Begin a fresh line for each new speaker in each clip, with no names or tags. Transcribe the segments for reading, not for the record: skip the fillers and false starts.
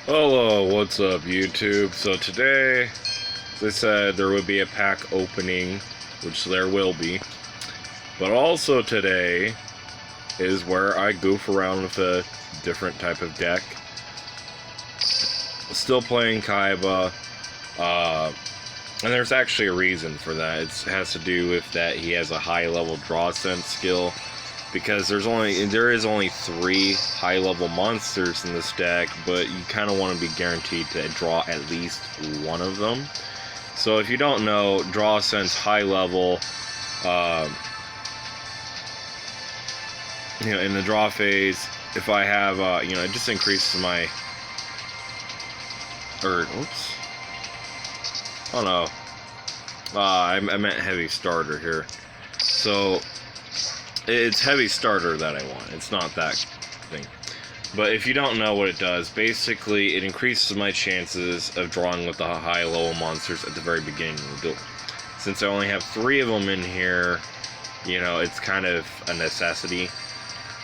Hello, what's up YouTube? So today, they said there would be a pack opening, which there will be. But also today is where I goof around with a different type of deck. Still playing Kaiba, and there's actually a reason for that. It has to do with that he has a high level draw sense skill. Because there is only 3 high-level monsters in this deck, but you kind of want to be guaranteed to draw at least one of them. So if you don't know, draw sense high level, in the draw phase, if I have, it just increases my, oops, oh no, I meant heavy starter here. So it's heavy starter that I want. It's not that thing. But if you don't know what it does, basically it increases my chances of drawing with the high level monsters at the very beginning of the duel. Since I only have 3 of them in here, it's kind of a necessity.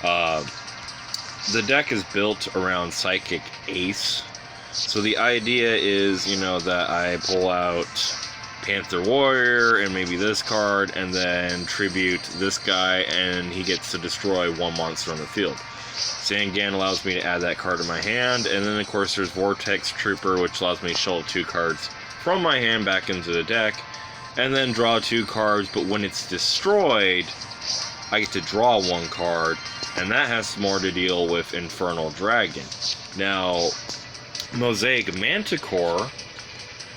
The deck is built around Psychic Ace. So the idea is, that I pull out Panther Warrior and maybe this card, and then tribute this guy, and he gets to destroy 1 monster on the field. Sangan allows me to add that card to my hand, and then of course there's Vortex Trooper, which allows me to shuffle 2 cards from my hand back into the deck, and then draw 2 cards, but when it's destroyed, I get to draw 1 card, and that has more to deal with Infernal Dragon. Now, Mosaic Manticore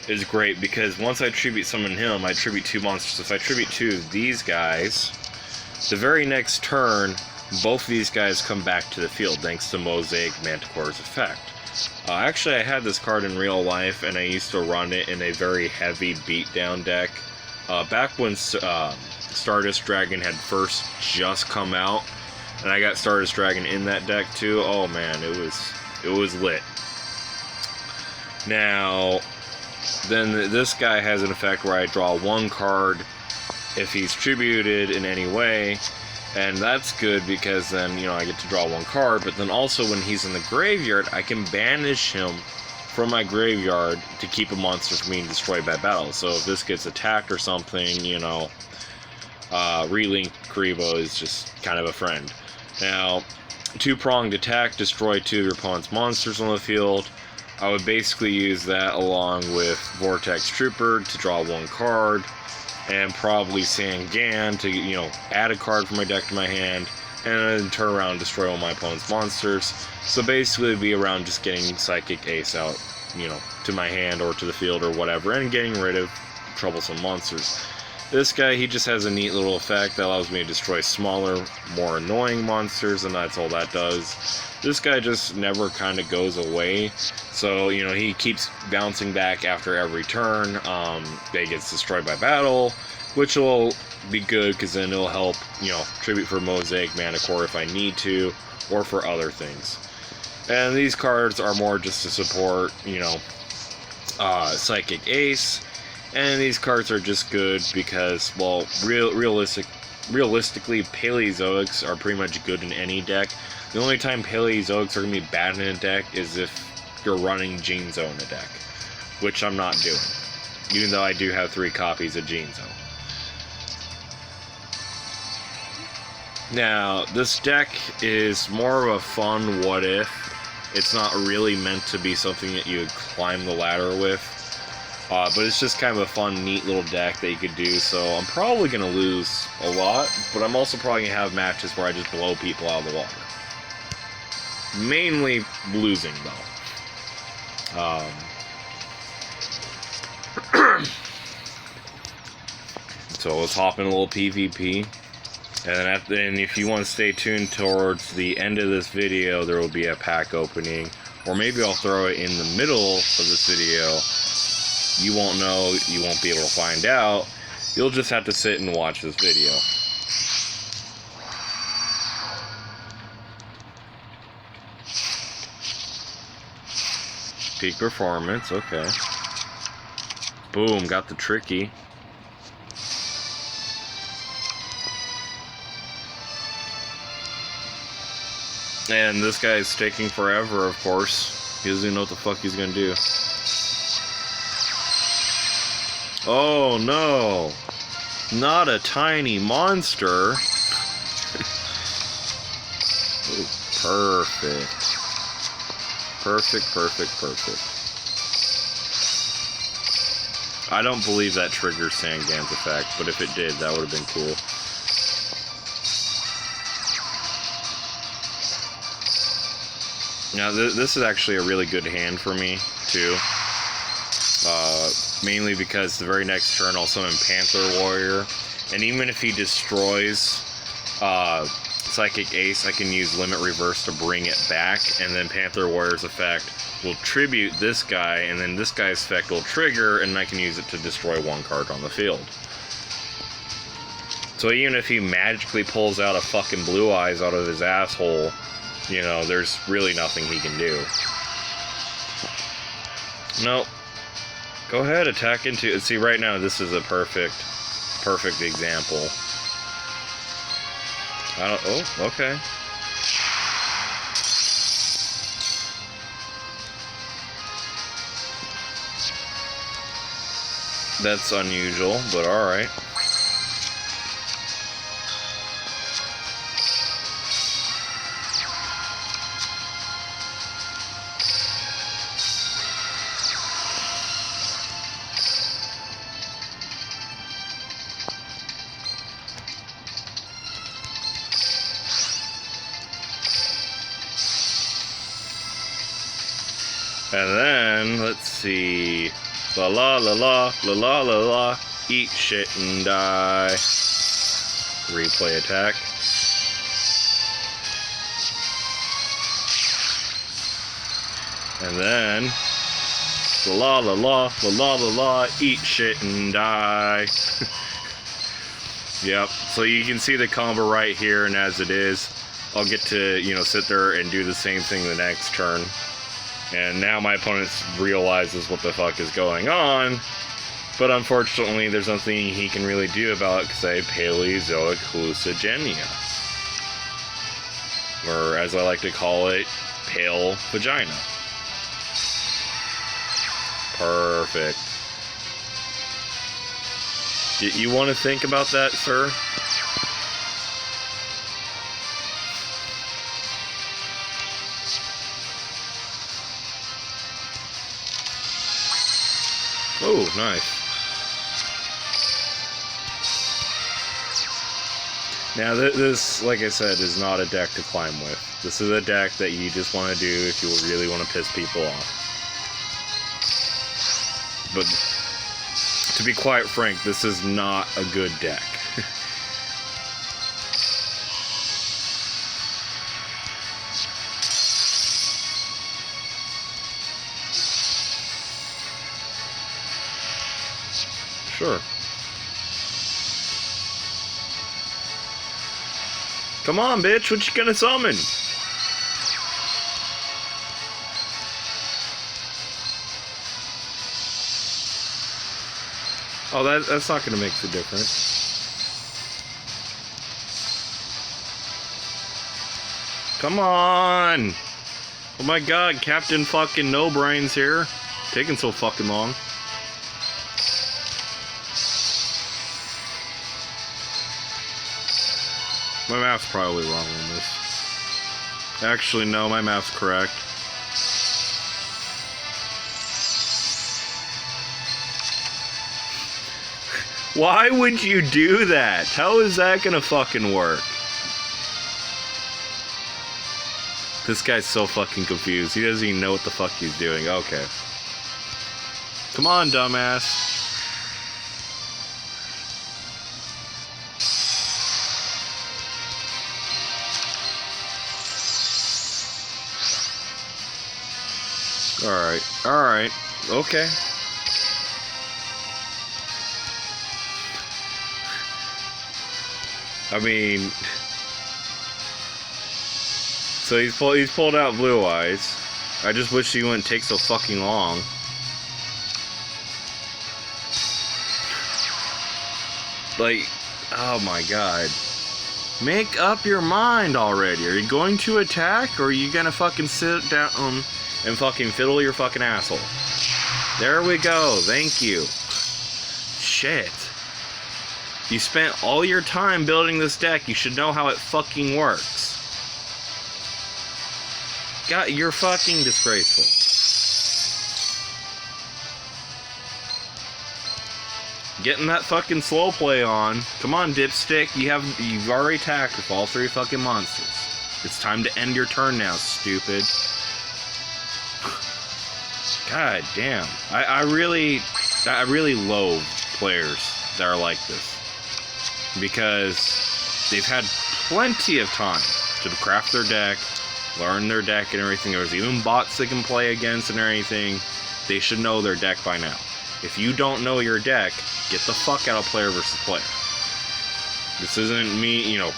is great because once I tribute summon him, I tribute 2 monsters. If I tribute 2 of these guys, the very next turn, both of these guys come back to the field thanks to Mosaic Manticore's effect. Actually, I had this card in real life, and I used to run it in a very heavy beatdown deck. Back when Stardust Dragon had first just come out, and I got Stardust Dragon in that deck too. Oh man, it was lit. Now, then this guy has an effect where I draw 1 card if he's tributed in any way, and that's good because then, I get to draw 1 card, but then also when he's in the graveyard, I can banish him from my graveyard to keep a monster from being destroyed by battle. So if this gets attacked or something, Relink Karibo is just kind of a friend. Now, 2-pronged attack, destroy 2 of your opponent's monsters on the field. I would basically use that along with Vortex Trooper to draw 1 card, and probably Sangan to, add a card from my deck to my hand, and then turn around and destroy all my opponent's monsters. So basically it'd be around just getting Psychic Ace out, to my hand or to the field or whatever, and getting rid of troublesome monsters. This guy, he just has a neat little effect that allows me to destroy smaller, more annoying monsters, and that's all that does. This guy just never kind of goes away, so, he keeps bouncing back after every turn. They gets destroyed by battle, which will be good, because then it'll help, tribute for Mosaic Manticore if I need to, or for other things. And these cards are more just to support, Psychic Ace. And these cards are just good because, well, realistically, Paleozoics are pretty much good in any deck. The only time Paleozoics are going to be bad in a deck is if you're running Genzo in a deck, which I'm not doing, even though I do have 3 copies of Genzo. Now, this deck is more of a fun what if. It's not really meant to be something that you would climb the ladder with. But it's just kind of a fun, neat little deck that you could do, so I'm probably going to lose a lot, but I'm also probably going to have matches where I just blow people out of the water. Mainly losing, though. So let's hop in a little PvP, and then if you want to stay tuned towards the end of this video, there will be a pack opening, or maybe I'll throw it in the middle of this video. You won't know, you won't be able to find out. You'll just have to sit and watch this video. Peak performance, okay. Boom, got the tricky. And this guy is taking forever, of course. He doesn't even know what the fuck he's gonna do. Oh no! Not a tiny monster! Ooh, perfect. Perfect, perfect, perfect. I don't believe that triggers Sangan's effect, but if it did, that would have been cool. Now, this is actually a really good hand for me, too. Mainly because the very next turn I'll summon Panther Warrior, and even if he destroys Psychic Ace, I can use Limit Reverse to bring it back, and then Panther Warrior's effect will tribute this guy, and then this guy's effect will trigger, and I can use it to destroy one card on the field. So even if he magically pulls out a fucking Blue Eyes out of his asshole, you know, there's really nothing he can do. Nope. Go ahead, attack into it. See, right now, this is a perfect example. I don't... Oh, okay. That's unusual, but alright. And then, let's see, la la la la, la la la la, eat shit and die. Replay attack. And then, la la la, la la la la, eat shit and die. Yep, so you can see the combo right here, and as it is, I'll get to, you know, sit there and do the same thing the next turn. And now my opponent realizes what the fuck is going on, but unfortunately there's nothing he can really do about it because I have Paleozoic hallucigenia. Or as I like to call it, pale vagina. Perfect. You want to think about that, sir? Oh, nice. Now, this, like I said, is not a deck to climb with. This is a deck that you just want to do if you really want to piss people off. But, to be quite frank, this is not a good deck. Sure. Come on, bitch, what you gonna summon? Oh, that's not gonna make the difference. Come on! Oh my god, Captain fucking No Brains here. Taking so fucking long. My math's probably wrong on this. Actually, no, my math's correct. Why would you do that? How is that gonna fucking work? This guy's so fucking confused. He doesn't even know what the fuck he's doing. Okay. Come on, dumbass. Alright, okay. I mean, so he's pulled out Blue Eyes. I just wish he wouldn't take so fucking long. Like, oh my god. Make up your mind already. Are you going to attack, or are you gonna fucking sit down and fucking fiddle your fucking asshole. There we go. Thank you. Shit. You spent all your time building this deck. You should know how it fucking works. God, you're fucking disgraceful. Getting that fucking slow play on. Come on, dipstick. You've already attacked with all 3 fucking monsters. It's time to end your turn now, stupid. God damn. I really loathe players that are like this. Because they've had plenty of time to craft their deck, learn their deck and everything. There's even bots they can play against and everything. They should know their deck by now. If you don't know your deck, get the fuck out of player versus player. This isn't me, you know,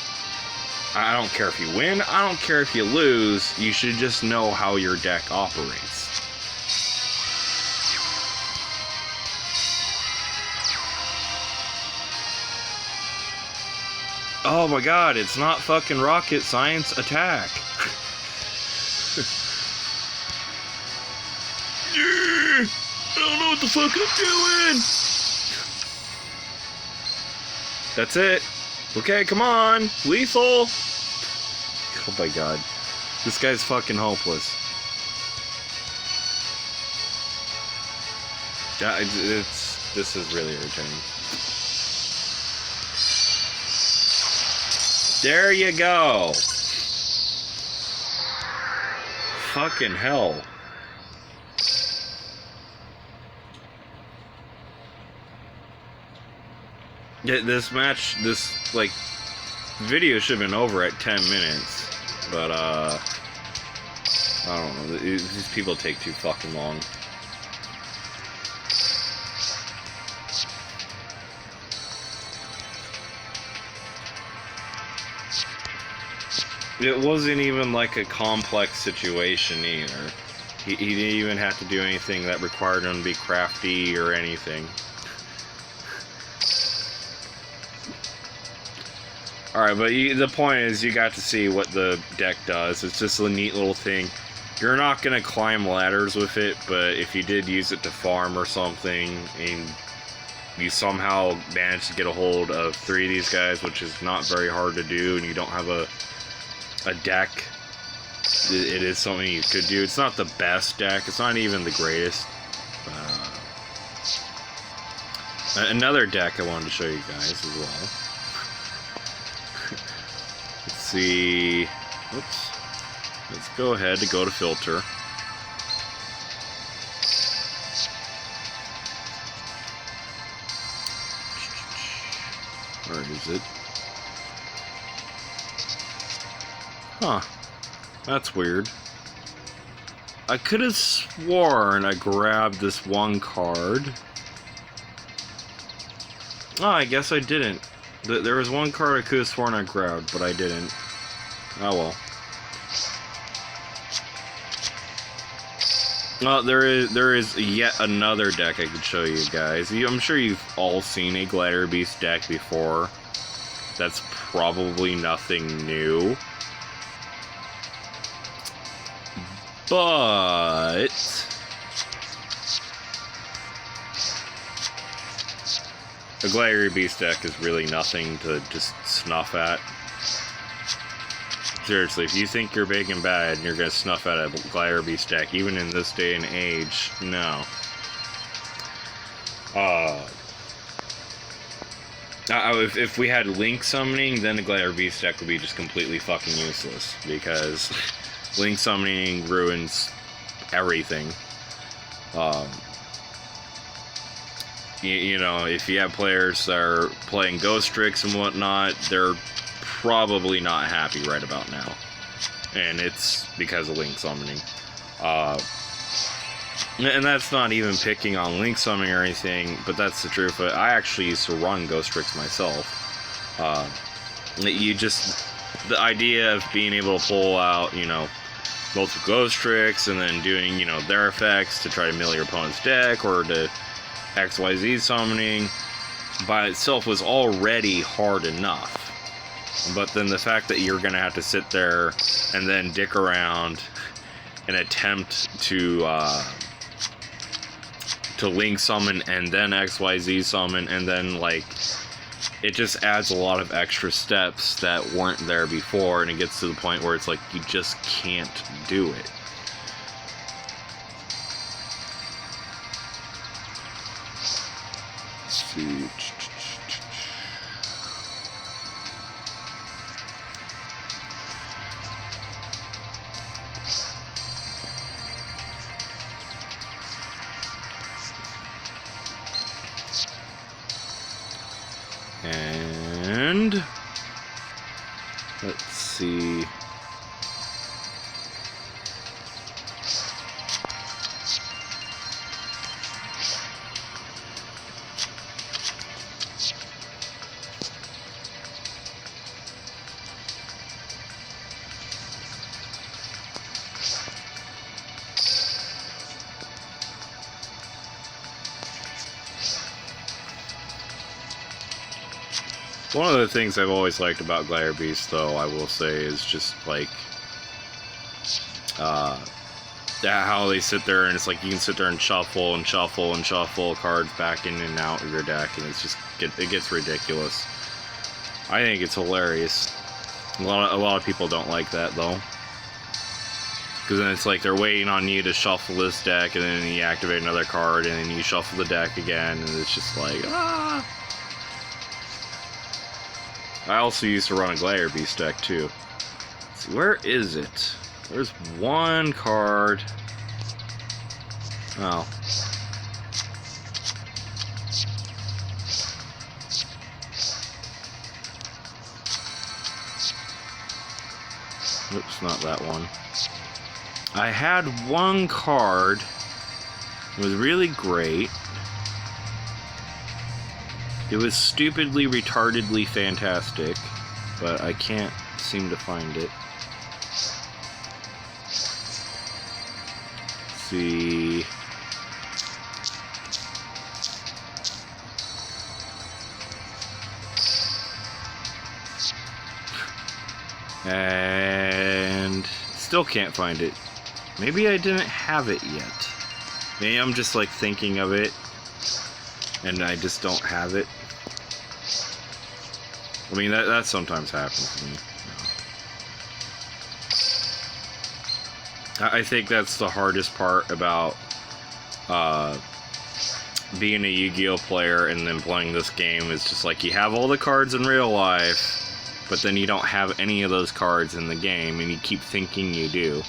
I don't care if you win, I don't care if you lose, you should just know how your deck operates. Oh my god, it's not fucking rocket science, attack. I don't know what the fuck I'm doing. That's it. Okay, come on. Lethal. Oh my god. This guy's fucking hopeless. Yeah, this is really irritating. There you go. Fucking hell. Yeah, this match, like, video should have been over at 10 minutes. But, I don't know. These people take too fucking long. It wasn't even like a complex situation either. He didn't even have to do anything that required him to be crafty or anything. Alright, but the point is you got to see what the deck does. It's just a neat little thing. You're not going to climb ladders with it, but if you did use it to farm or something, and you somehow managed to get a hold of 3 of these guys, which is not very hard to do, and you don't have a deck, it is something you could do. It's not the best deck, it's not even the greatest. Another deck I wanted to show you guys as well. Let's see. Whoops. Let's go ahead to go to filter. Where is it? Huh. That's weird. I could have sworn I grabbed this one card. Oh, I guess I didn't. There was one card I could have sworn I grabbed, but I didn't. Oh well. Well, there is yet another deck I could show you guys. I'm sure you've all seen a Glider Beast deck before. That's probably nothing new. But a Glider Beast deck is really nothing to just snuff at. Seriously, if you think you're big and bad and you're gonna snuff at a Glider Beast deck, even in this day and age, no. If we had Link summoning, then the Glider Beast deck would be just completely fucking useless, because Link summoning ruins everything. You know, if you have players that are playing Ghost Tricks and whatnot, they're probably not happy right about now. And it's because of Link summoning. And that's not even picking on Link summoning or anything, but that's the truth. But I actually used to run Ghost Tricks myself. The idea of being able to pull out, you know, multiple Ghost Tricks and then doing, you know, their effects to try to mill your opponent's deck or to XYZ summoning by itself was already hard enough. But then the fact that you're going to have to sit there and then dick around an attempt to link summon and then XYZ summon, and then like it just adds a lot of extra steps that weren't there before, and it gets to the point where it's like you just can't do it. Let's see. And let's see. One of the things I've always liked about Glider Beast, though, I will say, is just like how they sit there, and it's like you can sit there and shuffle and shuffle and shuffle cards back in and out of your deck, and it's just it gets ridiculous. I think it's hilarious. A lot of people don't like that though, because then it's like they're waiting on you to shuffle this deck, and then you activate another card, and then you shuffle the deck again, and it's just like ah. I also used to run a Glider Beast deck too. Let's see, where is it? There's one card. Oh. Oops, not that one. I had one card. It was really great. It was stupidly, retardedly fantastic, but I can't seem to find it. Let's see. And still can't find it. Maybe I didn't have it yet. Maybe I'm just like thinking of it and I just don't have it. I mean, that sometimes happens to me. I think that's the hardest part about being a Yu-Gi-Oh player and then playing this game, is just like you have all the cards in real life, but then you don't have any of those cards in the game, and you keep thinking you do.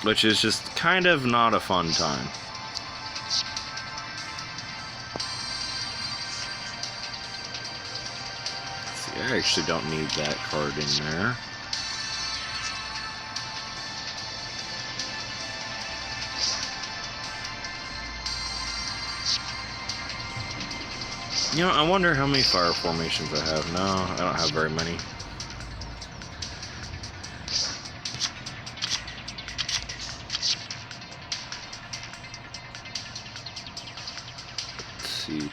Which is just kind of not a fun time. I actually don't need that card in there. You know, I wonder how many fire formations I have. No, I don't have very many. Let's see.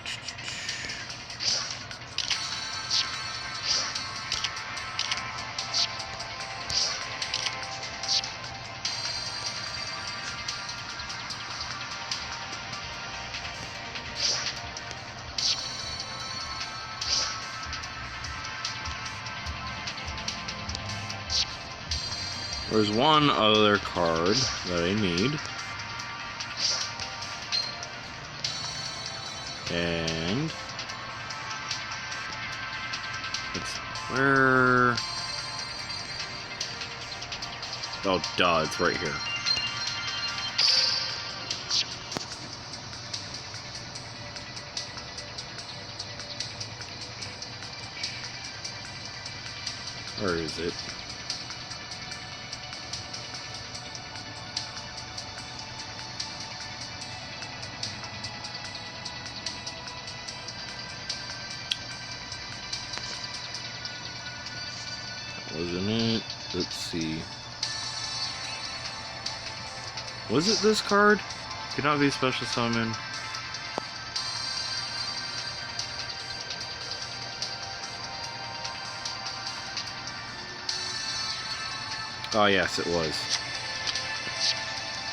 There's one other card that I need. And it's where... Oh, duh, it's right here. Where is it? Wasn't it? Let's see. Was it this card? Cannot be special summon. Oh, yes, it was.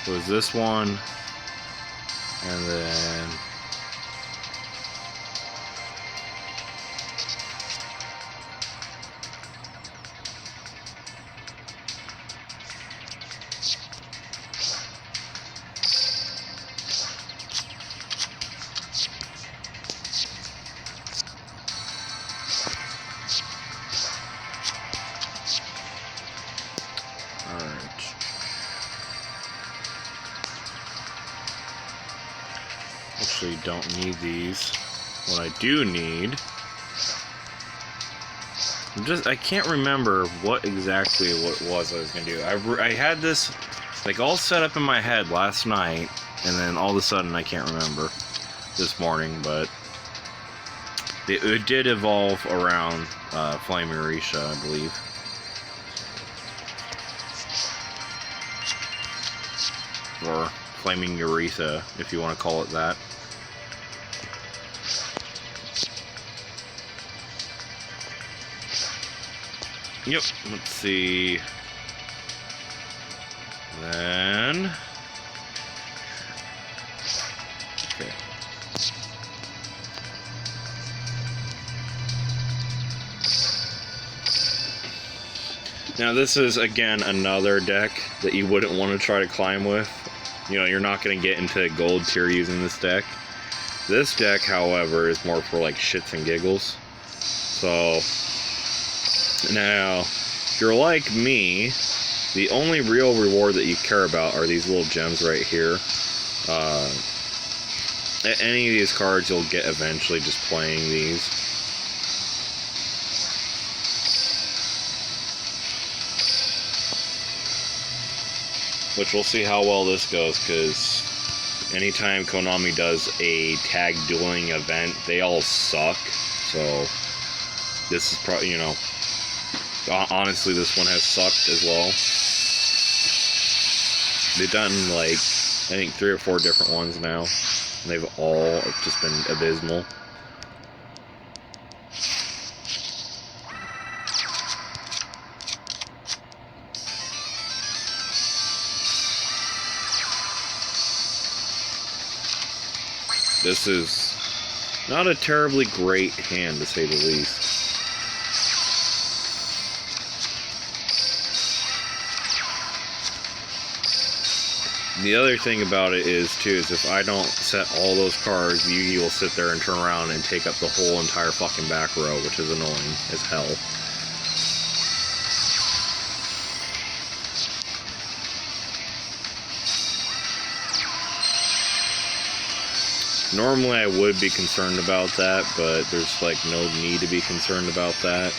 It was this one. And then... Actually, don't need these. What I do need... I can't remember what exactly what it was I was going to do. I had this, like, all set up in my head last night, and then all of a sudden I can't remember this morning, but it did evolve around Flaming Orisha, I believe. Or Flaming Urethra, if you want to call it that. Yep, let's see. Then... Okay. Now this is, again, another deck that you wouldn't want to try to climb with. You know, you're not going to get into gold tier using this deck. This deck, however, is more for, like, shits and giggles. So... Now, if you're like me, the only real reward that you care about are these little gems right here. Any of these cards you'll get eventually just playing these. Which we'll see how well this goes, because anytime Konami does a tag dueling event, they all suck. So, this is probably, you know... Honestly, this one has sucked as well. They've done, like, I think 3 or 4 different ones now. And they've all just been abysmal. This is not a terribly great hand, to say the least. The other thing about it is, too, is if I don't set all those cards, Yugi will sit there and turn around and take up the whole entire fucking back row, which is annoying as hell. Normally I would be concerned about that, but there's, like, no need to be concerned about that.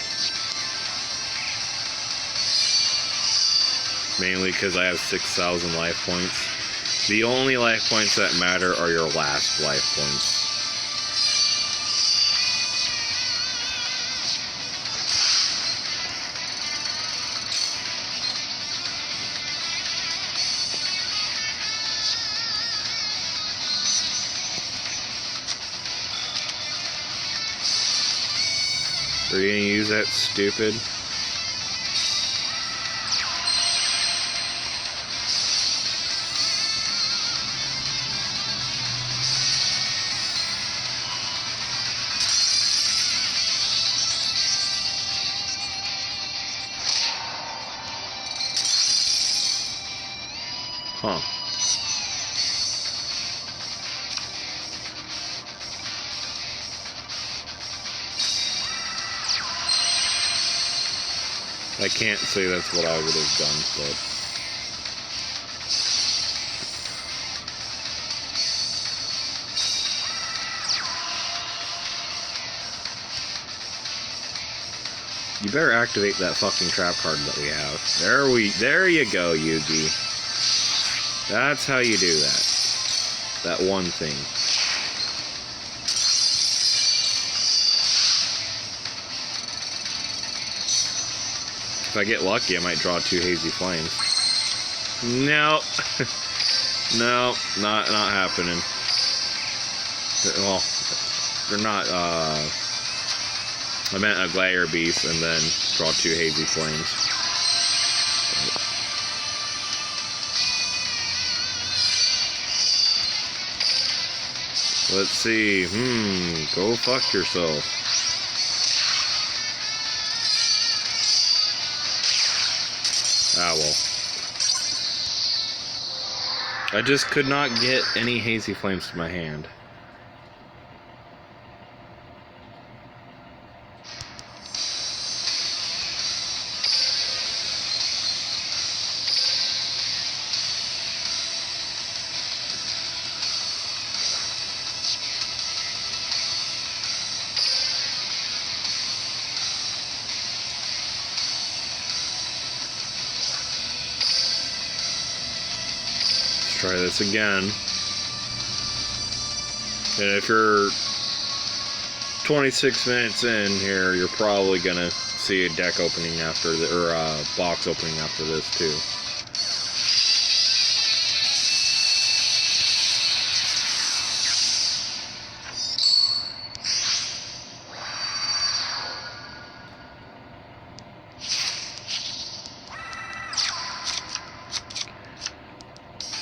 Mainly because I have 6,000 life points. The only life points that matter are your last life points. Are you gonna use that, stupid? Huh. I can't say that's what I would have done, but... You better activate that fucking trap card that we have. There you go, Yugi. That's how you do that. That one thing. If I get lucky, I might draw 2 Hazy Flames. No. No, not happening. Well, they're not, I meant a Glare Beast and then draw 2 Hazy Flames. Let's see. Go fuck yourself. Ah, well. I just could not get any Hazy Flames to my hand. Try this again. And if you're 26 minutes in here, you're probably gonna see a deck opening after or a box opening after this too.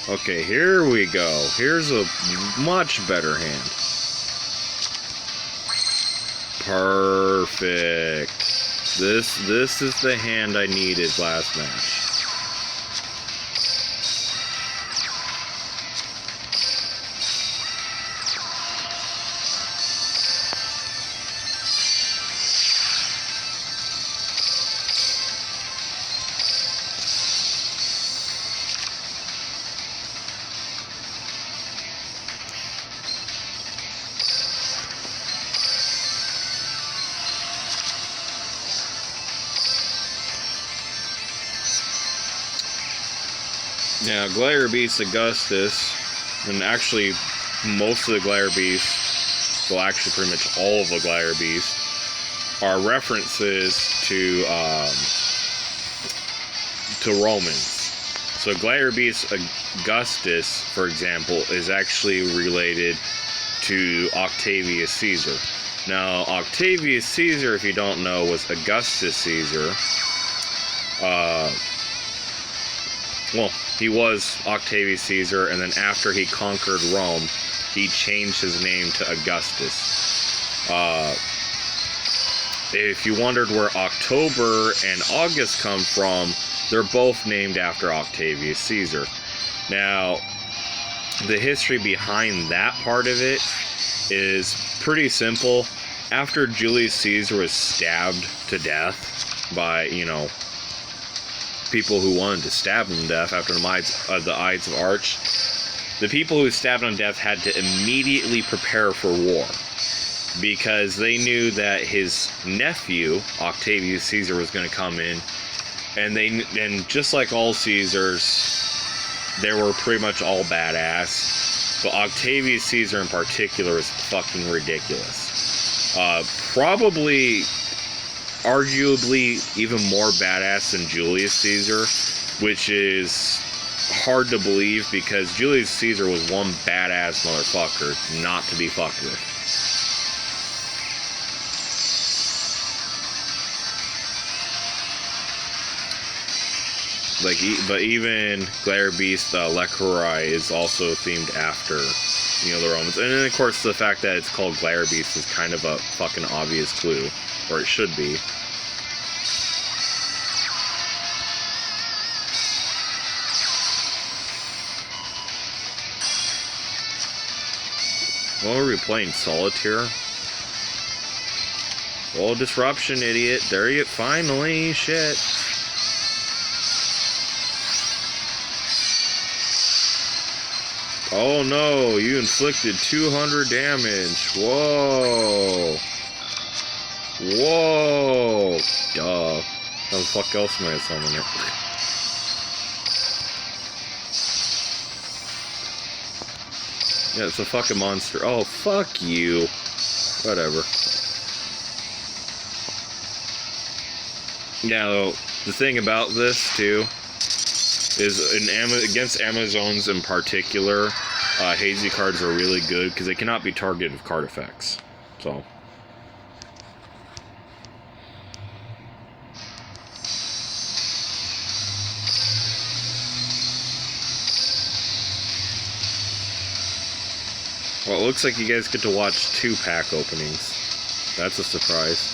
Okay, here we go. Here's a much better hand. Perfect. This is the hand I needed last match. Now, Glare Beast Augustus, and actually most of the Glare Beasts, well actually pretty much all of the Glare Beasts, are references to Romans. So Glare Beast Augustus, for example, is actually related to Octavius Caesar. Now, Octavius Caesar, if you don't know, was Augustus Caesar. Well, he was Octavius Caesar, and then after he conquered Rome, he changed his name to Augustus. If you wondered where October and August come from, they're both named after Octavius Caesar. Now, the history behind that part of it is pretty simple. After Julius Caesar was stabbed to death by, people who wanted to stab him to death after the Ides of March, the people who stabbed him to death had to immediately prepare for war, because they knew that his nephew, Octavius Caesar, was going to come in, and just like all Caesars, they were pretty much all badass, but Octavius Caesar in particular is fucking ridiculous. Probably arguably even more badass than Julius Caesar, which is hard to believe because Julius Caesar was one badass motherfucker not to be fucked with. But even Glare Beast Lecarai is also themed after, the Romans. And then, of course, the fact that it's called Glare Beast is kind of a fucking obvious clue. Or it should be. Well, are we playing Solitaire? Well, Disruption, idiot. There you finally. Shit. Oh no, you inflicted 200 damage. Whoa. Whoa. Duh. How the fuck else am I summoning it? Yeah, it's a fucking monster. Oh, fuck you. Whatever. Now, the thing about this, too, is against Amazons in particular, Hazy cards are really good because they cannot be targeted with card effects. So. Well, it looks like you guys get to watch 2 pack openings. That's a surprise.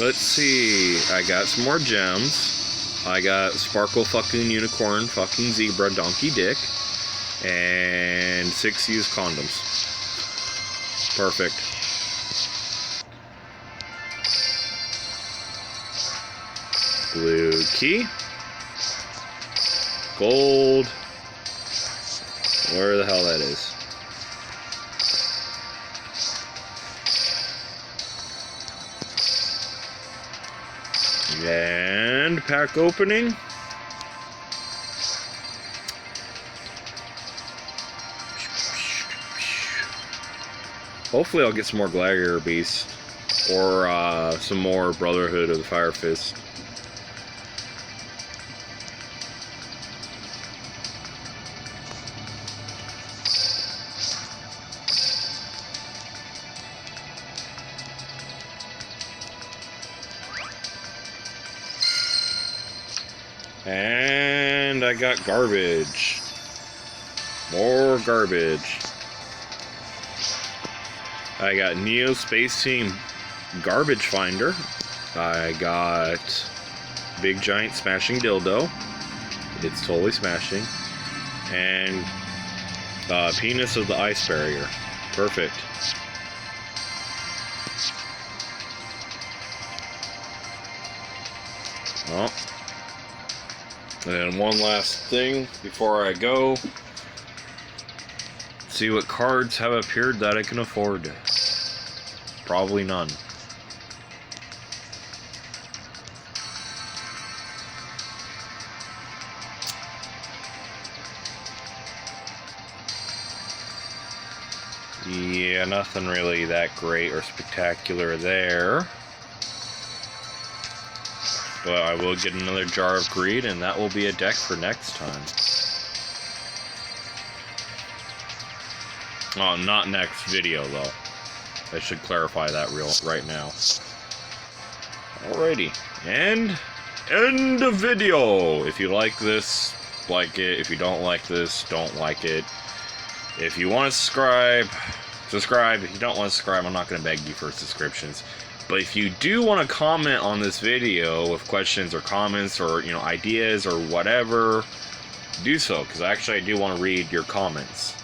Let's see. I got some more gems. I got Sparkle fucking Unicorn fucking Zebra Donkey Dick. And 6 used condoms. Perfect. Blue key. Gold. Where the hell that is. And pack opening. Hopefully I'll get some more Gladiator Beast. Or some more Brotherhood of the Fire Fist. And I got garbage. More garbage. I got Neo Space Team Garbage Finder. I got Big Giant Smashing Dildo. It's totally smashing. And Penis of the Ice Barrier. Perfect. Well. And one last thing before I go. See what cards have appeared that I can afford. Probably none. Yeah, nothing really that great or spectacular there. But I will get another Jar of Greed, and that will be a deck for next time. Oh, not next video, though. I should clarify that right now. Alrighty. And end of video! If you like this, like it. If you don't like this, don't like it. If you want to subscribe, subscribe. If you don't want to subscribe, I'm not going to beg you for subscriptions. But if you do want to comment on this video with questions or comments or, you know, ideas or whatever, do so. Because actually I do want to read your comments.